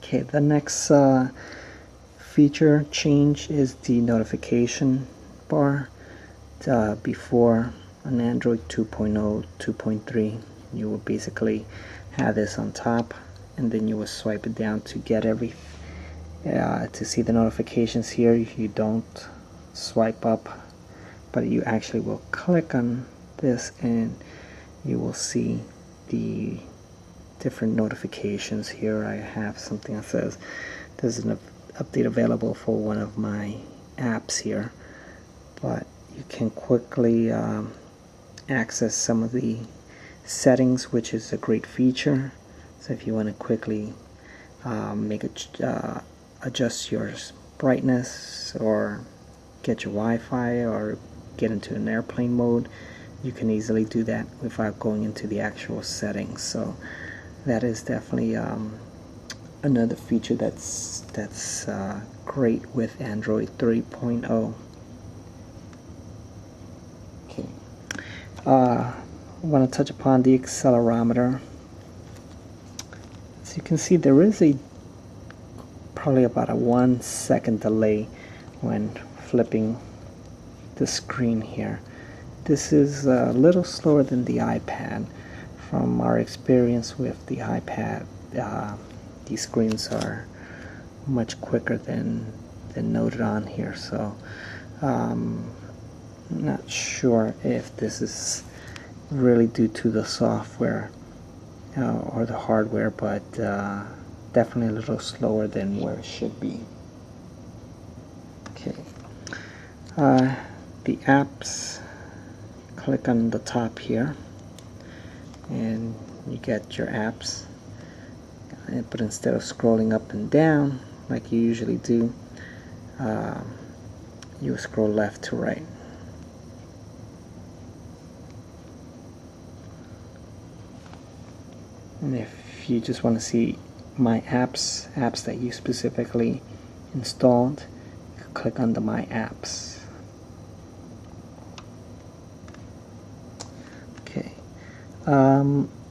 Okay, the next feature change is the notification bar. Before on Android 2.0, 2.3, you will basically have this on top, and then you will swipe it down to get to see the notifications. Here you don't swipe up, but you actually will click on this and you will see the different notifications. Here I have something that says there's an update available for one of my apps here, but you can quickly access some of the settings, which is a great feature. So if you want to quickly adjust your brightness or get your Wi-Fi or get into an airplane mode, you can easily do that without going into the actual settings. So that is definitely another feature that's great with Android 3.0. Okay, I want to touch upon the accelerometer. As you can see, there is probably about a 1 second delay when flipping the screen here. This is a little slower than the iPad. From our experience with the iPad, these screens are much quicker than noted on here. So I'm not sure if this is really due to the software or the hardware, but definitely a little slower than where it should be. Okay, the apps, click on the top here and you get your apps, but instead of scrolling up and down like you usually do, you scroll left to right. And if you just want to see my apps that you specifically installed, you can click on the My Apps. Okay.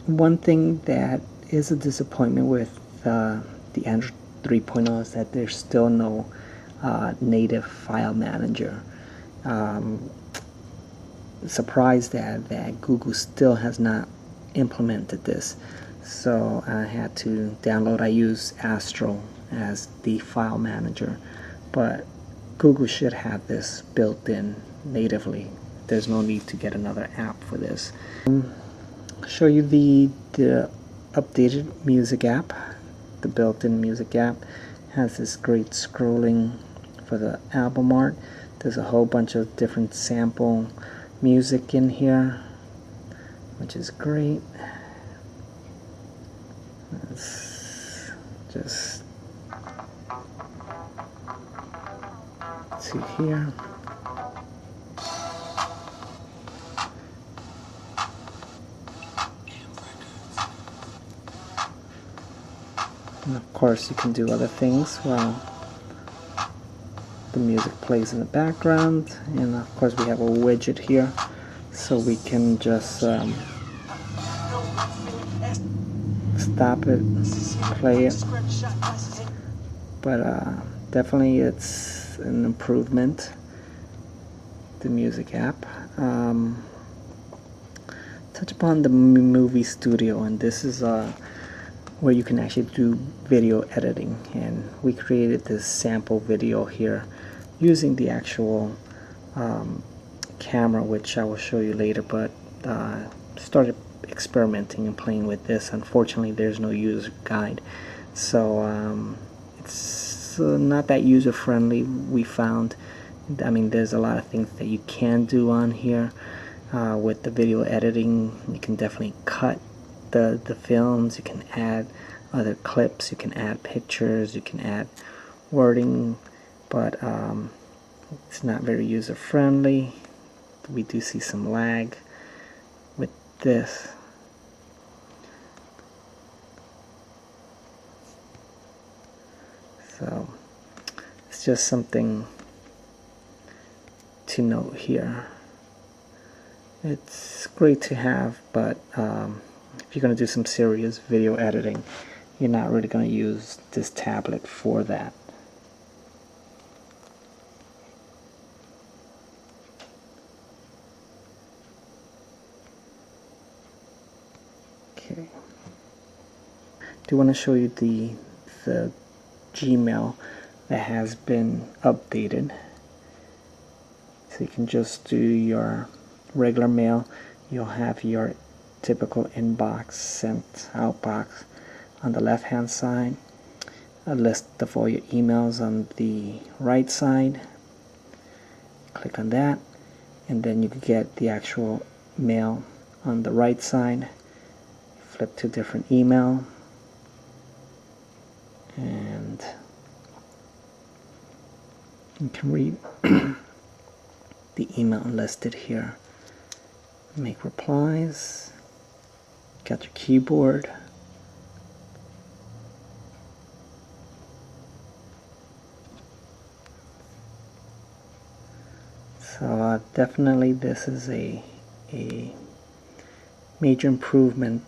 One thing that is a disappointment with the Android 3.0 is that there's still no native file manager. Surprised that Google still has not implemented this. So I had to download. I use Astro as the file manager, but Google should have this built in natively. There's no need to get another app for this. I'll show you the updated music app. The built-in music app has this great scrolling for the album art. There's a whole bunch of different sample music in here, which is great. Let's just see here. And of course you can do other things while the music plays in the background. And of course we have a widget here, so we can just stop it, play it. But definitely it's an improvement, the music app. Touch upon the movie studio, and this is where you can actually do video editing, and we created this sample video here using the actual camera, which I will show you later, but started experimenting and playing with this. Unfortunately there's no user guide, so it's not that user friendly, we found. I mean, there's a lot of things that you can do on here with the video editing. You can definitely cut the films, you can add other clips, you can add pictures, you can add wording, but it's not very user friendly. We do see some lag with this. So it's just something to note here. It's great to have, but if you're going to do some serious video editing, you're not really going to use this tablet for that. Okay. I do want to show you the Gmail that has been updated. So you can just do your regular mail. You'll have your typical inbox, sent out box on the left hand side, a list of all your emails on the right side. Click on that, and then you can get the actual mail on the right side. Flip to different email, and you can read the email listed here. Make replies. Got your keyboard. So definitely this is a major improvement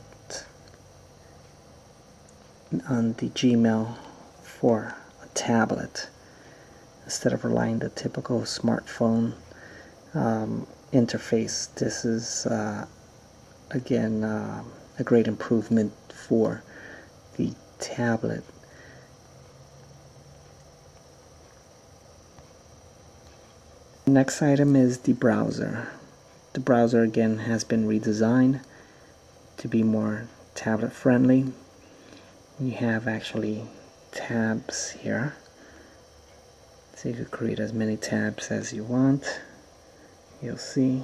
on the Gmail for a tablet, instead of relying on the typical smartphone interface. This is again a great improvement for the tablet. Next item is the browser. The browser again has been redesigned to be more tablet friendly. You have actually tabs here, so you can create as many tabs as you want. You'll see.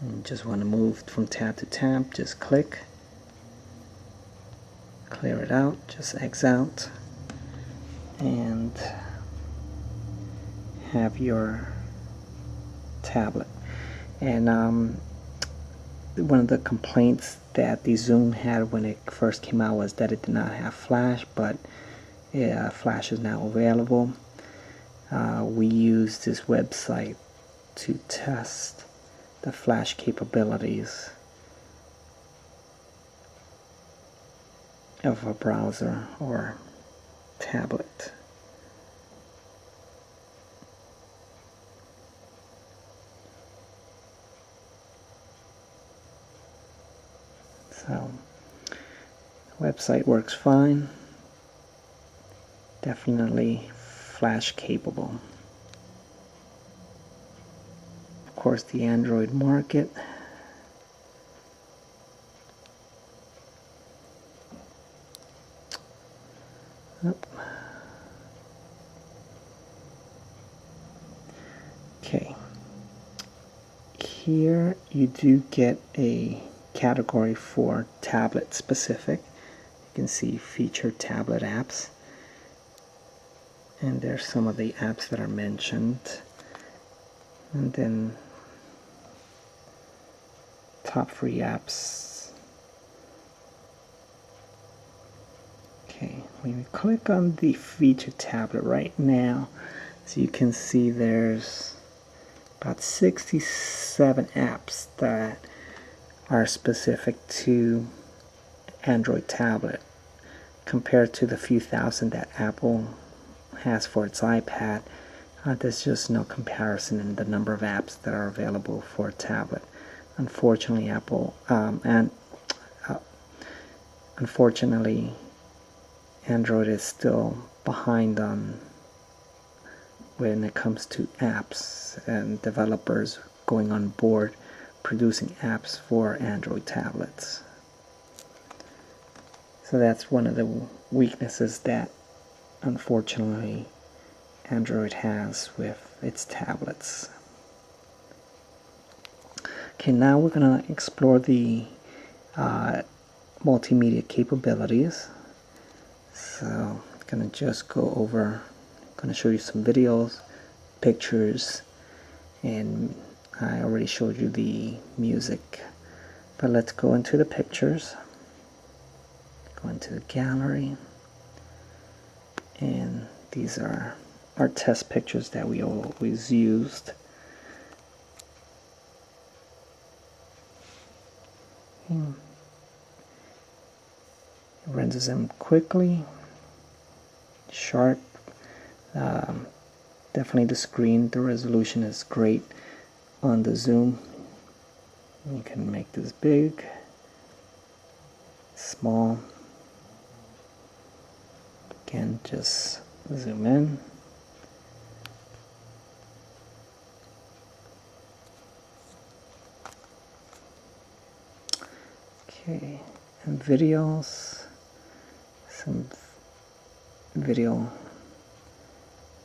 You just want to move from tab to tab, just click, clear it out, just X out, and have your tablet. And one of the complaints that the Xoom had when it first came out was that it did not have Flash, but Flash is now available. We use this website to test the Flash capabilities of a browser or tablet. So, the website works fine. Definitely Flash capable. Of course, the Android market. Okay. Here you do get a category for tablet specific. You can see featured tablet apps, and there's some of the apps that are mentioned, and then top free apps. Okay, when we click on the featured tablet right now, so you can see there's about 67 apps that are specific to Android tablet, compared to the few thousand that Apple has for its iPad. There's just no comparison in the number of apps that are available for a tablet. Unfortunately, unfortunately, Android is still behind on when it comes to apps and developers going on board producing apps for Android tablets. So that's one of the weaknesses that unfortunately Android has with its tablets. Okay, now we're going to explore the multimedia capabilities. So I'm going to just go over, I'm going to show you some videos, pictures, and I already showed you the music. But let's go into the pictures. Go into the gallery, and these are our test pictures that we always used. renders them quickly, sharp. Definitely the screen, the resolution is great on the Xoom. You can make this big, small. Again, just zoom in. Okay, and videos, some video.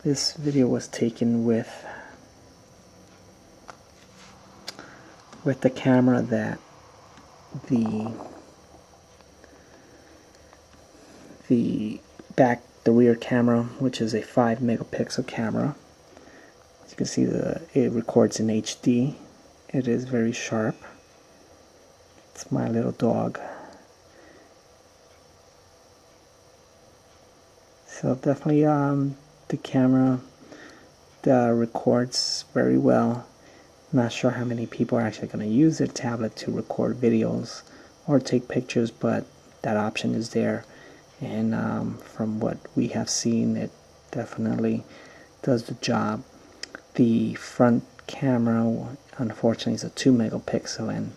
This video was taken with the camera that the rear camera, which is a 5 megapixel camera. As you can see, it records in HD. It is very sharp. It's my little dog. So definitely the camera records very well. Not sure how many people are actually going to use their tablet to record videos or take pictures, but that option is there. And from what we have seen, it definitely does the job. The front camera, unfortunately, is a 2 megapixel, and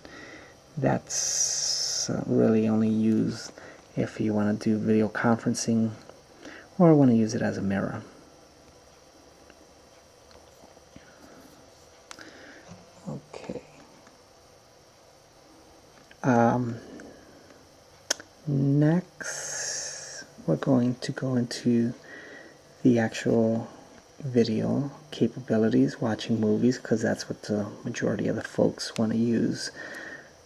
that's really only used if you want to do video conferencing or want to use it as a mirror. Okay. Next, we're going to go into the actual video capabilities, watching movies, because that's what the majority of the folks want to use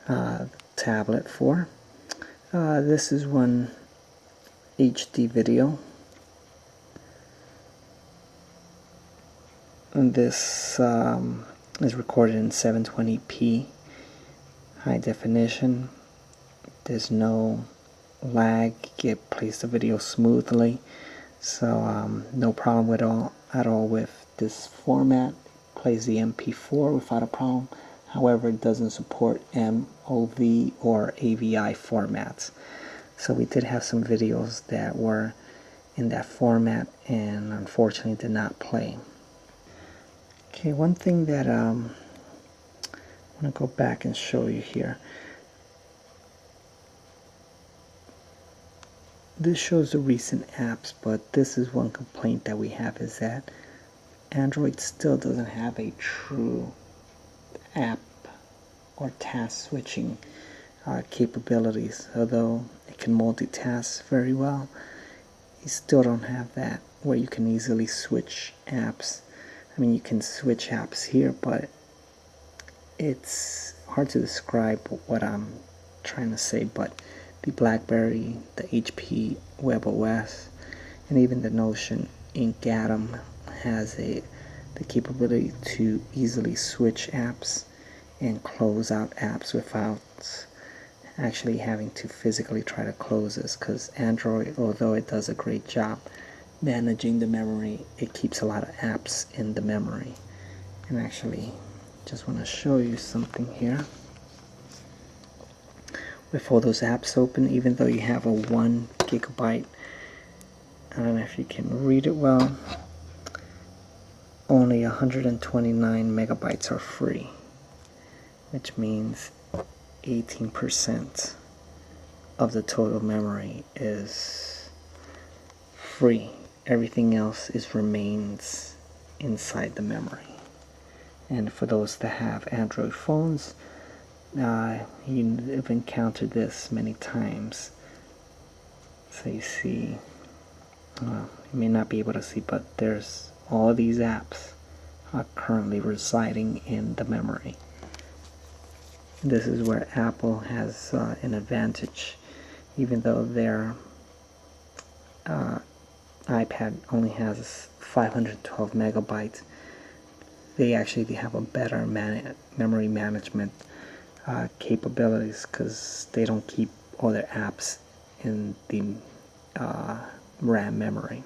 the tablet for. This is one HD video. And this is recorded in 720p high definition. There's no lag. It plays the video smoothly, so no problem at all with this format. It plays the MP4 without a problem. However, it doesn't support MOV or AVI formats. So we did have some videos that were in that format and unfortunately did not play. Okay, one thing that I want to go back and show you here. This shows the recent apps, but this is one complaint that we have, is that Android still doesn't have a true app or task switching capabilities. Although it can multitask very well, you still don't have that where you can easily switch apps. I mean, you can switch apps here, but it's hard to describe what I'm trying to say. But the BlackBerry, the HP WebOS, and even the Notion Ink Atom has the capability to easily switch apps and close out apps without actually having to physically try to close this, because Android, although it does a great job managing the memory, it keeps a lot of apps in the memory. And actually, just want to show you something here. With all those apps open, even though you have a 1 gigabyte, I don't know if you can read it well, only 129 megabytes are free, which means 18% of the total memory is free. Everything else remains inside the memory. And for those that have Android phones, you've encountered this many times. So you see, you may not be able to see, but there's all of these apps are currently residing in the memory. This is where Apple has an advantage. Even though their iPad only has 512 megabytes, they actually have a better memory management capabilities, because they don't keep all their apps in the RAM memory.